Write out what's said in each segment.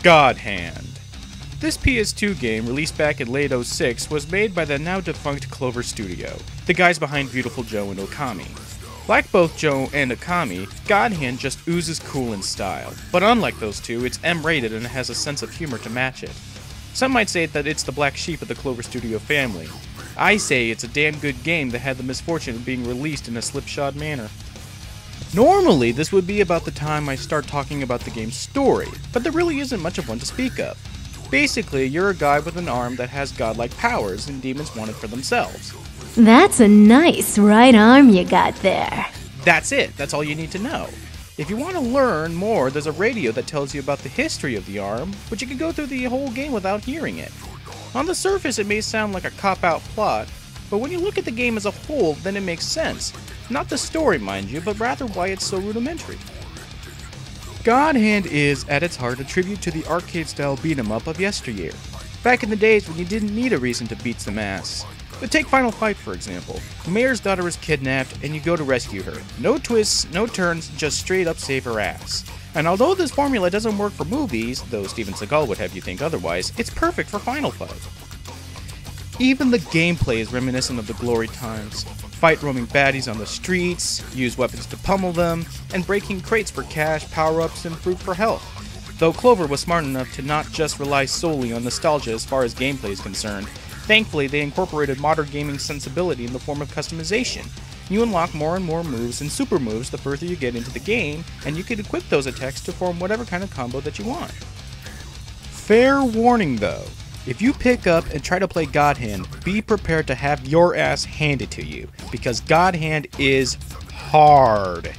God Hand. This PS2 game, released back in late '06, was made by the now defunct Clover Studio, the guys behind Beautiful Joe and Okami. Like both Joe and Okami, God Hand just oozes cool in style, but unlike those two, it's M-rated and has a sense of humor to match it. Some might say that it's the black sheep of the Clover Studio family. I say it's a damn good game that had the misfortune of being released in a slipshod manner. Normally, this would be about the time I start talking about the game's story, but there really isn't much of one to speak of. Basically, you're a guy with an arm that has godlike powers and demons want it for themselves. That's a nice right arm you got there. That's it, that's all you need to know. If you want to learn more, there's a radio that tells you about the history of the arm, but you can go through the whole game without hearing it. On the surface, it may sound like a cop-out plot, but when you look at the game as a whole, then it makes sense. Not the story, mind you, but rather why it's so rudimentary. God Hand is, at its heart, a tribute to the arcade-style beat-em-up of yesteryear, back in the days when you didn't need a reason to beat some ass. But take Final Fight, for example. The mayor's daughter is kidnapped, and you go to rescue her. No twists, no turns, just straight up save her ass. And although this formula doesn't work for movies, though Steven Seagal would have you think otherwise, it's perfect for Final Fight. Even the gameplay is reminiscent of the glory times. Fight roaming baddies on the streets, use weapons to pummel them, and breaking crates for cash, power-ups, and fruit for health. Though Clover was smart enough to not just rely solely on nostalgia as far as gameplay is concerned, thankfully they incorporated modern gaming sensibility in the form of customization. You unlock more and more moves and super moves the further you get into the game, and you can equip those attacks to form whatever kind of combo that you want. Fair warning though. If you pick up and try to play God Hand, be prepared to have your ass handed to you, because God Hand is hard.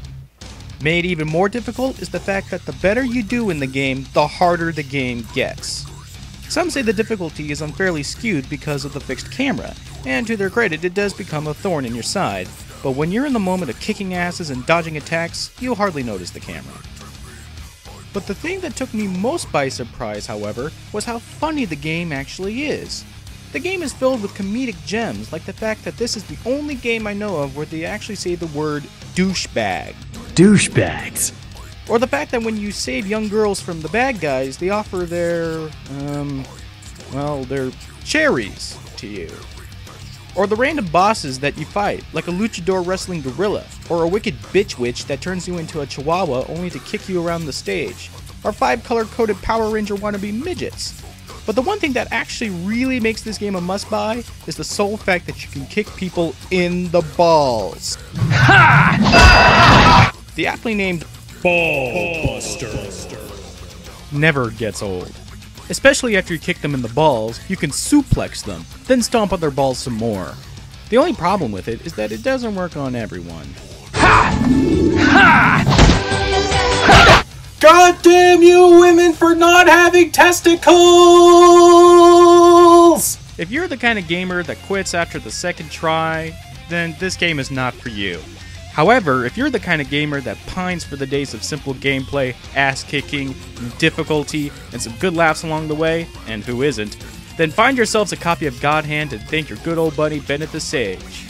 Made even more difficult is the fact that the better you do in the game, the harder the game gets. Some say the difficulty is unfairly skewed because of the fixed camera, and to their credit it does become a thorn in your side, but when you're in the moment of kicking asses and dodging attacks, you'll hardly notice the camera. But the thing that took me most by surprise, however, was how funny the game actually is. The game is filled with comedic gems, like the fact that this is the only game I know of where they actually say the word douchebag. Douchebags. Or the fact that when you save young girls from the bad guys, they offer their cherries to you. Or the random bosses that you fight, like a luchador wrestling gorilla, or a wicked bitch witch that turns you into a chihuahua only to kick you around the stage, or 5 color-coded Power Ranger wannabe midgets. But the one thing that actually really makes this game a must-buy is the sole fact that you can kick people in the balls. Ha! The aptly named Ballbuster never gets old. Especially after you kick them in the balls, you can suplex them, then stomp on their balls some more. The only problem with it is that it doesn't work on everyone. Ha! Ha! Ha! God damn you women for not having testicles! If you're the kind of gamer that quits after the second try, then this game is not for you. However, if you're the kind of gamer that pines for the days of simple gameplay, ass-kicking, difficulty, and some good laughs along the way, and who isn't, then find yourselves a copy of God Hand and thank your good old buddy Bennett the Sage.